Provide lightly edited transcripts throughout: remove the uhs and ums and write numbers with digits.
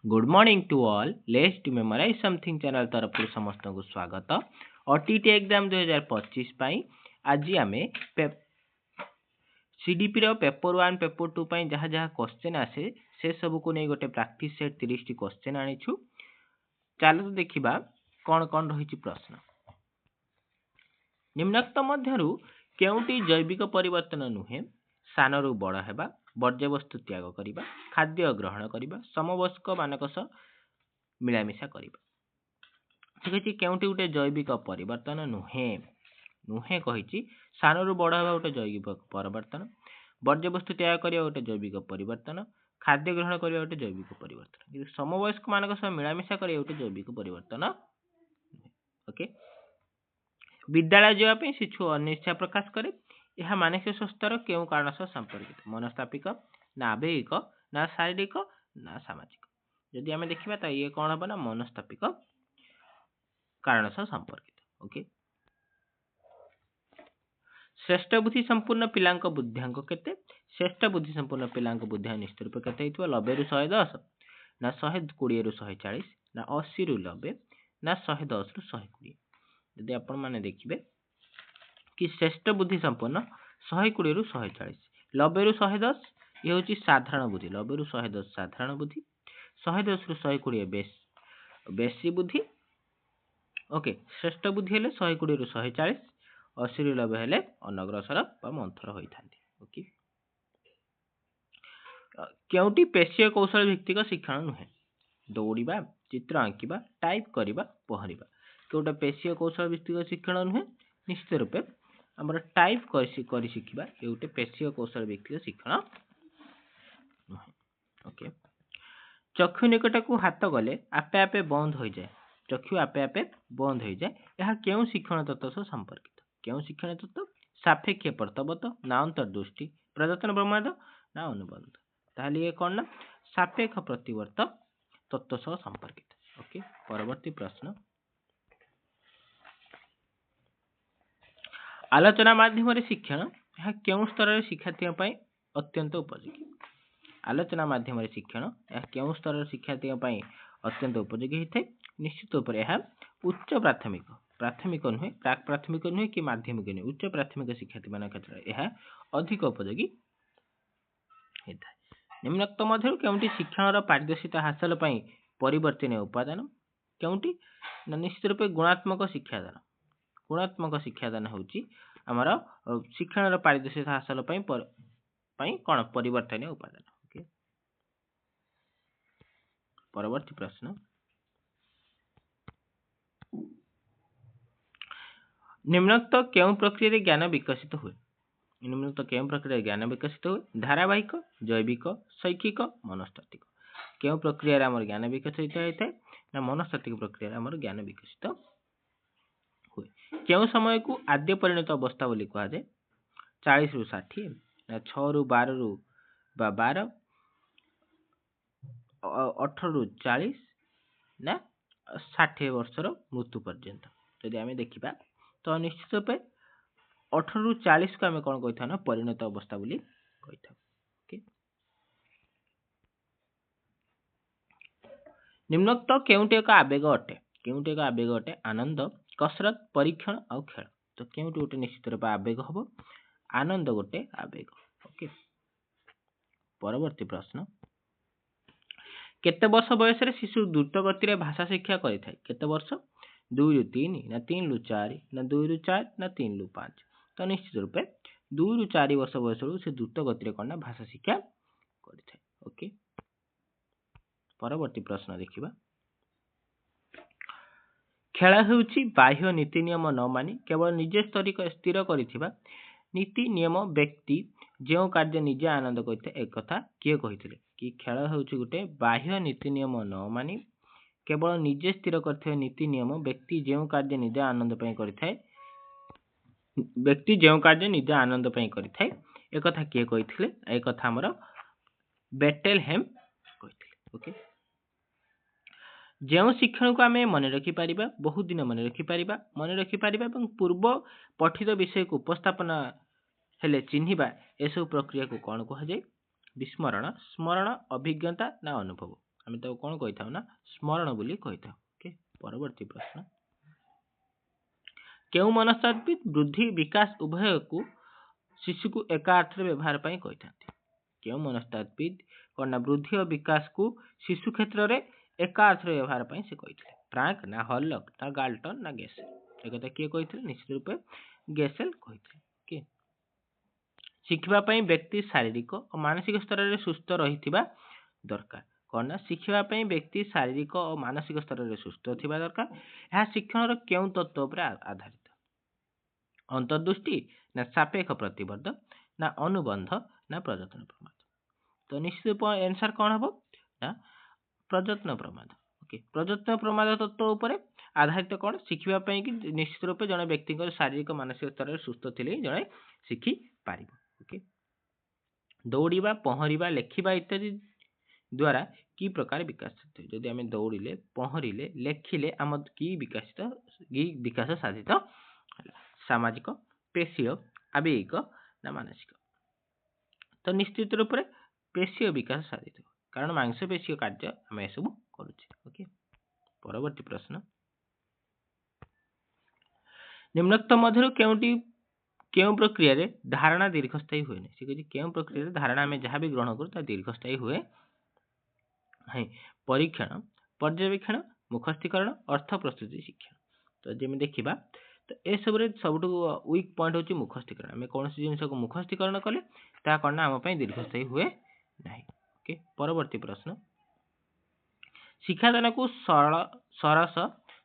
Good morning to all let's to memorise something channel तरफ समस्त को स्वागत ओटीटी एग्जाम 2025 आज आम सीडीपी रो पेपर 1 पेपर 2 जहाँ जहाँ क्वेश्चन आसे से सब को नहीं गोटे प्रैक्टिस सेट 30 टी क्वेश्चन आनीछु। चलो तो देखिबा कौन कौन रही प्रश्न। निम्नोक्त मध्यरु केउटी जैविक परिवर्तन नुहे सानरु बड़ हेबा वर्ज्यवस्तु त्याग करिबा खाद्य ग्रहण करिबा समवयस्क मानक सह मिलामिशा करिबा। ठीक अछि केउटी उटे जैविक परिवर्तन नुहे नुहे कहिछि सानरु बड़ हेबा उटे जैविक परिवर्तन वर्ज्यवस्तु त्याग करिबा उटे जैविक परिवर्तन खाद्य ग्रहण करिबा उटे जैविक परिवर्तन समवयस्क मानक सह मिलामिशा करिबा उटे जैविक परिवर्तन। ओके विद्यालय जावा पे शिशु अनिच्छा प्रकाश करे यह मानसिक स्वास्थ्यर केउ कारण सह संपर्कित मनस्तात्विक ना आवेगिक ना शारीरिक ना सामाजिक। यदि आम देखा तो ये कौन हम ना मनस्तात्विक कारण सह संपर्कित। ओके श्रेष्ठ बुद्धि संपूर्ण पिला बुद्धियांक केते श्रेष्ठ बुद्धि संपूर्ण पिला बुद्धियांक निश्चित रूप केते 90 रु 110 ना 120 रु 140 ना 80 रु 90 ना 110 रु 120। यदि आपण माने देखिबे कि श्रेष्ठ बुद्धि संपन्न 120 रु 140 90 रु 110 ये होची साधारण बुद्धि 90 रु 110 साधारण बुद्धि 110 रु 120 बेसी बुद्धि। ओके श्रेष्ठ बुद्धि हेले 120 रु 140 80 रु 90 हेले अनग्रसर बा मंथर होई थांती। ओके केउटी पेशीय कौशल भित्तिक शिक्षण नुहे दौड़िबा चित्र आंकिबा टाइप करिबा पहरिबा कोटा पेशीय कौशल भित्तिक शिक्षण नुहे निश्चित रूपे हमर टाइप करि शिखिबा एउटे पेशीय कौशल भित्तिक शिक्षण नुहे। ओके चक्षु निकट को हाथ गले आपे आपे बंद हो जाए चक्षु आपे आपे बंद हो जाए यह केउ शिक्षण तत्व सह संपर्कित केउ शिक्षण तत्व सापेक्ष प्रत्यावर्त ना अंतर्दृष्टि प्रदत्तन ब्रह्मांड ना अनुबंध ताहले ये कोन ना सापेक्ष प्रतिवर्त तत्व सह संपर्कित। ओके परवर्ती प्रश्न आलोचना माध्यम शिक्षण यह केउ स्तर शिक्षार्थी अत्यंत उपयोगी आलोचना माध्यम शिक्षण यह केउ स्तर शिक्षार्थी अत्यंत उपयोगी होता है। निश्चित रूप से उच्च प्राथमिक प्राथमिक नुहे प्राक प्राथमिक नुहे कि माध्यमिक नुहे उच्च प्राथमिक शिक्षार्थी मान क्षेत्र यह अधिक उपयोगी होता है। निम्नोक्त मध्य केउटी शिक्षण पारदर्शिता हासिल परिवर्तन उपादान केउटी निश्चित रूप गुणात्मक शिक्षादान होची आमर शिक्षण पारदर्शिता हासिल कौन परिवर्तन उपादान। ओके परवर्ती प्रश्न निम्नोक्त केउ प्रक्रिया ज्ञान विकसित हुए निम्नोक्त केउ प्रक्रिया ज्ञान विकसित हुए धारावाहिक जैविक शैक्षिक मनस्तात्विक केउ प्रक्रिया आमर ज्ञान विकसित होता है ना मनस्तात्विक प्रक्रिया आमर ज्ञान विकसित हुए। केउ समय को आद्य परिणत अवस्था बोली कहा जाए 40 रु 60 ना 6 रु 12 रु 12 18 रु 40 ना 60 वर्षर मृत्यु पर्यंत। यदि आम देखा तो निश्चित रूप 18 रु 40 को आम कौन कही ना परिणत अवस्था बोली कही था। निम्नोक्त केउटी एक आवेग अटे केउटी एक आवेग अटे आनंद कसरत परीक्षण आउ खेल तो केउटी गोटे निश्चित रूप आवेग हम आनंद गोटे आवेग। ओके परवर्ती प्रश्न केते वर्ष बयस शिशु द्रुत गति भाषा शिक्षा करें केते वर्ष 2 रु 3 ना 3 रु 4 ना 2 रु 4 ना 3 रु 5 तो निश्चित रूप 2 रु 4 वर्ष बयस से द्रुत गति कौन भाषा शिक्षा करें। ओके परवर्ती प्रश्न देखिबा खेल होउची बाह्य नीति नियम न मानी केवल निजे स्थिर करिथिबा नीति नियम व्यक्ति जो कार्य निजे आनंद करते एक कथा किए कहिथिले कि खेल होउची गुटे बाह्य नीति नियम न मानी केवल निजे स्थिर करथिबा नीति नियम व्यक्ति जो कार्य निजे आनंद पई करिथाय व्यक्ति जो कार्य निजे आनंद पई करिथाय एक कथा किए कहिथिले एक कथा हमर बेटेलहेम कहिथिले। ओके जो शिक्षण को आम मन रखिपर बहुत दिन मन रखिपर पूर्व पठित विषय को उपस्थापना हेले चिन्हिबा एसबू प्रक्रिया को कौन कह जाए विस्मरण स्मरण अभिज्ञता ना अनुभव आम तो कौन कही था ना स्मरण बोली कही था। ओके परवर्ती प्रश्न केउ मनस्तात्विक वृद्धि विकास उभय को शिशु को एका अर्थ व्यवहार पाई कही था केउ मनस्तात्विद कौन ना वृद्धि और विकास को शिशु क्षेत्र में एका अर्थ व्यवहार पाई से कही फ्रांक ना हॉलक ना गाल्टन ना गेसेल एक किए कही निश्चित रूपे गेसेल कही शिखा व्यक्ति शारीरिक और मानसिक स्तर में सुस्थ रही दरकार कौन ना शिखा व्यक्ति शारीरिक और मानसिक स्तर में सुस्थ थी दरकार यह शिक्षण क्यों तत्व पर आधारित अंतर्दृष्टि ना सापेक्ष प्रतिबद्ध ना अनुबंध ना प्रजत्न प्रमाद तो निश्चित आंसर कौन हम ना प्रजत्न प्रमाद। ओके प्रजत्न प्रमाद तत्व उपर आधारित कौन शिखा कि निश्चित रूप जड़े व्यक्ति शारीरिक मानसिक स्तर में सुस्थ थी जड़े शिखि पार। ओके दौड़ा पहरवा लेखा इत्यादि द्वारा कि प्रकार विकास जदि आम दौड़े पहरिले लेखिले आम कि विकास साधित सामाजिक पेशीय आवेगिक ना मानसिक तो निश्चित रूप से पेशीय विकास साधित कारण मांसपेशीय कार्य आम यह सब करुचे। ओके परवर्ती प्रश्न निम्नोक्त मध्य क्यों प्रक्रिया रे धारणा दीर्घस्थायी हुए नहीं क्यों प्रक्रिया धारणा आम जहाँ भी ग्रहण करूँ दीर्घस्थायी हुए है परीक्षण पर्यवेक्षण मुखस्थीकरण अर्थ प्रस्तुति शिक्षण तो जमी देखा तो ए सब सबुठ वीक पॉइंट हूँ मुखस्थीकरण आम कौन जिन को मुखस्थीकरण कले कौन आम दीर्घस्थायी हुए ना। ओके परवर्ती प्रश्न शिक्षादान को सरस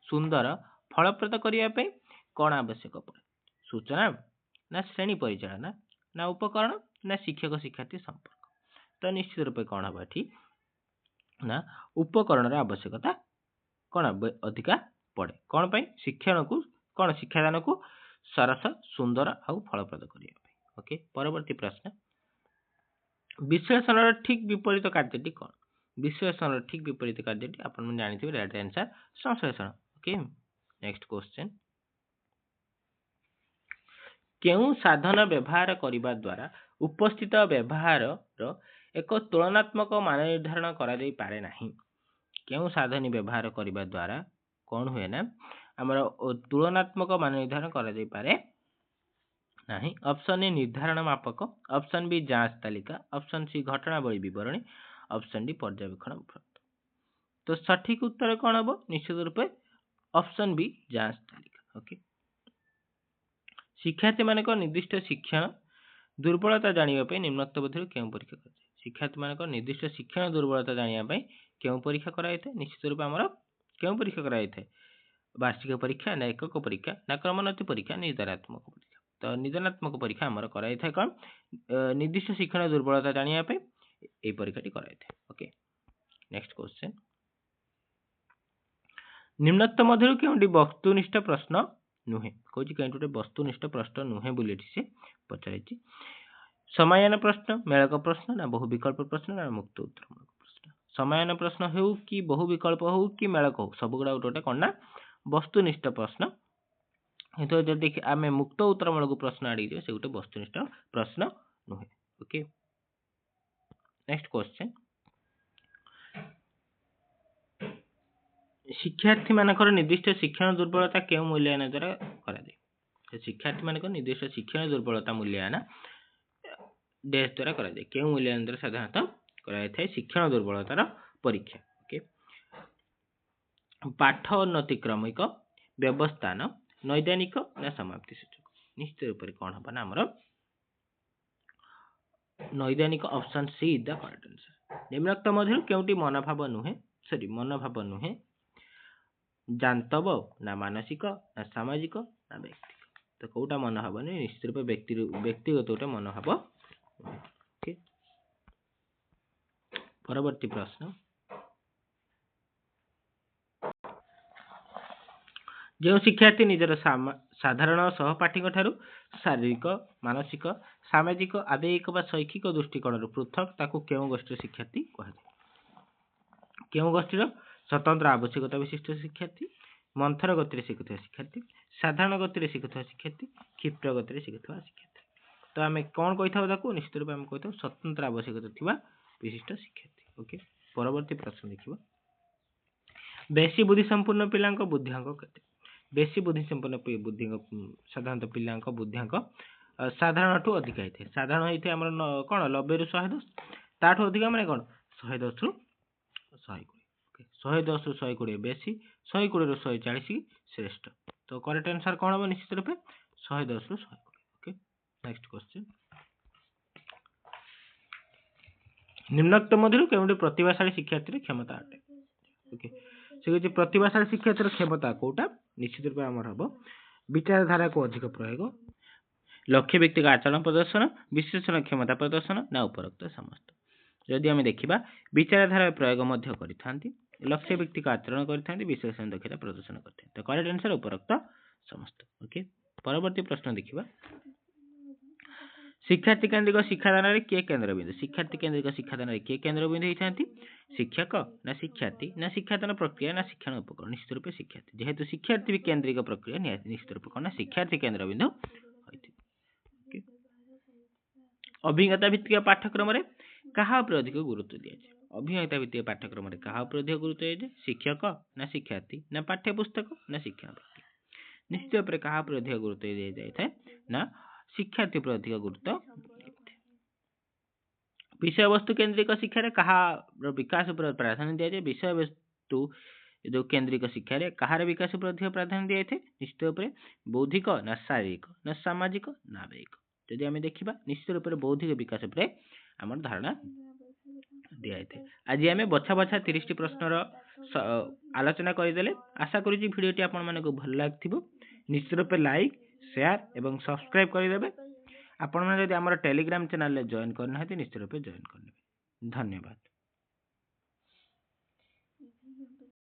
सुंदर फलप्रद करने कौन आवश्यक पड़े सूचना ना श्रेणी परिचालना ना उपकरण ना शिक्षक शिक्षार्थी संपर्क तो निश्चित रूप कौन हम ये ना उपकरण आवश्यकता कौन अधिका पड़े कौन पाई शिक्षण को कौन शिक्षादान को सरस सुंदर आउ फलप्रद करने। ओके परवर्ती प्रश्न विश्लेषण ठीक विपरीत कार्यटी कौन विश्लेषण ठीक विपरीत कार्यटी आप जानते राइट आंसर संश्लेषण। ओके नेक्स्ट क्वेश्चन केउ साधन व्यवहार करने द्वारा उपस्थित व्यवहार एक तुलनात्मक मान निर्धारण करा पारे नहीं केउ साधन व्यवहार करने द्वारा कौन हुए ना आमर तुलनात्मक मान निर्धारण करा पारे नहीं ऑप्शन ए निर्धारण मापक ऑप्शन बी जांच तालिका ऑप्शन सी घटनावली विवरणी ऑप्शन डी पर्यवेक्षण तो सठिक उत्तर कौन हम निश्चित रूप ऑप्शन बी जांच तालिका। ओके शिक्षार्थी मान निर्दिष्ट शिक्षण दुर्बलता जानापी निम्नोक्त मध्य क्यों परीक्षा कर शिक्षार्थी मान निर्दिष्ट शिक्षण दुर्बलता जानापी क्यों परीक्षा कराई निश्चित रूप आमर क्यों परीक्षा कराई वार्षिक परीक्षा ना एकक परीक्षा ना क्रमोन्नति परीक्षा निदानात्मक परीक्षा तो निदानात्मक परीक्षा आमर कराई कौन निर्दिष्ट शिक्षण दुर्बलता जानापी ये परीक्षा कराई। ओके नेक्स्ट क्वेश्चन निम्नोक्त मध्य क्योंटी वस्तुनिष्ठ प्रश्न नुहे कौन कहीं गोटे वस्तुनिष्ठ प्रश्न नुहे बोली से पचार समयान प्रश्न मेलक प्रश्न ना बहु विकल्प प्रश्न ना मुक्त उत्तरमूलक प्रश्न समयान प्रश्न हो कि बहु विकल्प हो कि मेलक हो सब गुड़ा गोटे कौन ना वस्तुनिष्ठ प्रश्न तो जब आम मुक्त उत्तरमूलक प्रश्न आड़े से गोटे वस्तुनिष्ठ प्रश्न नुहे। ओके नेक्स्ट क्वेश्चन शिक्षार्थी मानकर निर्दिष्ट शिक्षण दुर्बलता क्यों मूल्यांकन द्वारा करा शिक्षार्थी मान निर्दिष्ट शिक्षण दुर्बलता मूल्यांकन डैश द्वारा करा क्यों मूल्यांकन द्वारा साधारणतः कराई शिक्षण दुर्बलतार परीक्षा। ओके पाठ उन्नतिक्रमिक व्यवस्थान नैदानिक ना समाप्ति सूचक निश्चित रूप से कौन हम ना आमर नैदानिक option C the correct answer निम्नोक्त मध्य क्योंटी मनोभाव नुहे सॉरी मनोभाव नुहे जानतब ना मानसिक ना सामाजिक ना व्यक्तिगत तो कौटा मनोभाव नहीं निश्चित रूप व्यक्तिगत गोटे मनोभाव। ओके परवर्ती प्रश्न जो शिक्षार्थी निजर साधारण सहपाठी शारीरिक मानसिक सामाजिक आवेगिक व शैक्षिक दृष्टिकोण पृथक ताकू क्यों गोष्ठी शिक्षार्थी कह क्यों गोष्ठीर स्वतंत्र आवश्यकता विशिष्ट शिक्षार्थी मंथर गति शिखुवा शिक्षार्थी साधारण गति शिखुवा शिक्षार्थी क्षिप्र गति शिखुवा शिक्षार्थी तो आम कौन कही था निश्चित रूप में कही स्वतंत्र आवश्यकता विशिष्ट शिक्षार्थी। ओके परवर्ती प्रश्न देखिबा बेसी बुद्धि संपूर्ण पिलांक बुद्धिआंक केते बेसी बुद्धि संपन्न बुद्धिआंक साधारणतः पिलांक बुद्धिआंक साधारणठू अधिक होइथे साधारण होइथे हमर कोन 90 रु 110 ताठू अधिक माने कोन 110 रु 120 110 रु 120 बेसी 120 रु 140 श्रेष्ठ तो करेक्ट आंसर कोन हो निश्चित रूपे 110 रु 120 ओके नेक्स्ट क्वेश्चन निम्नोक्त मध्यरु केउंटे प्रतिभाशाली शिक्षार्थी क्षमता अटे ओके से जे प्रतिभाशाली शिक्षार्थी क्षमता कोटा निश्चित रूपे हमर हबो विचारधारा को अधिक प्रयोग लक्ष्य व्यक्तिगत आचरण प्रदर्शन विश्लेषण क्षमता प्रदर्शन ना उपरोक्त समस्त यदि आम देखा विचारधारा प्रयोग मध्य करिथांती लक्ष्य व्यक्तिगत आचरण करिथांती विश्लेषण दक्षता प्रदर्शन करते तो करेक्ट आंसर उपरोक्त समस्त ओके परवर्ती प्रश्न देखिबा शिक्षार्थी केन्द्रिक शिक्षादान रे के केन्द्रबिंदु शिक्षार्थी केन्द्रिक शिक्षादान रे के केन्द्रबिंदु होइथांती शिक्षक ना शिक्षार्थी ना शिक्षादान प्रक्रिया ना शिक्षण उपकरण निश्चित रूपे शिक्षार्थी जेहेतु शिक्षार्थी केन्द्रिक प्रक्रिया निश्चित रूपे ना शिक्षार्थी केन्द्रबिंदु होइथि अभिज्ञता भित्तिक पाठ्यक्रम रे कहा पर अधिक गुरुत्व दिया जाय अभिज्ञता भित्तिक पाठ्यक्रम रे कहा पर अधिक गुरुत्व दिया जाय शिक्षक ना शिक्षार्थी ना पाठ्यपुस्तक ना शिक्षण प्रक्रिया निश्चित रूपे कहा पर अधिक गुरुत्व दिया जाय था ना शिक्षार्थी पर अधिक गुरुत्व विषय वस्तु केन्द्रिक शिक्षा रे कहा विकास पर प्राधान्य दिया जाय विषय वस्तु जो केन्द्रिक शिक्षा रे कहार विकास पर अधिक प्राधान्य दिया जाय निश्चित रूपे बौद्धिक ना शारीरिक ना सामाजिक ना वैयिक यदि आम देखा निश्चित रूप से बौद्धिक विकास पर आम धारणा दिया जाए आज आम बछा बछा 30 प्रश्नर आलोचना करदेले आशा करुँच भिडियोटी आपण मानक भल लगे निश्चित रूप लाइक शेयर एवं सब्सक्राइब करदेवे आपण मैंने यदि आम टेलीग्राम चैनल जॉइन करना निश्चित रूप जॉइन करने धन्यवाद।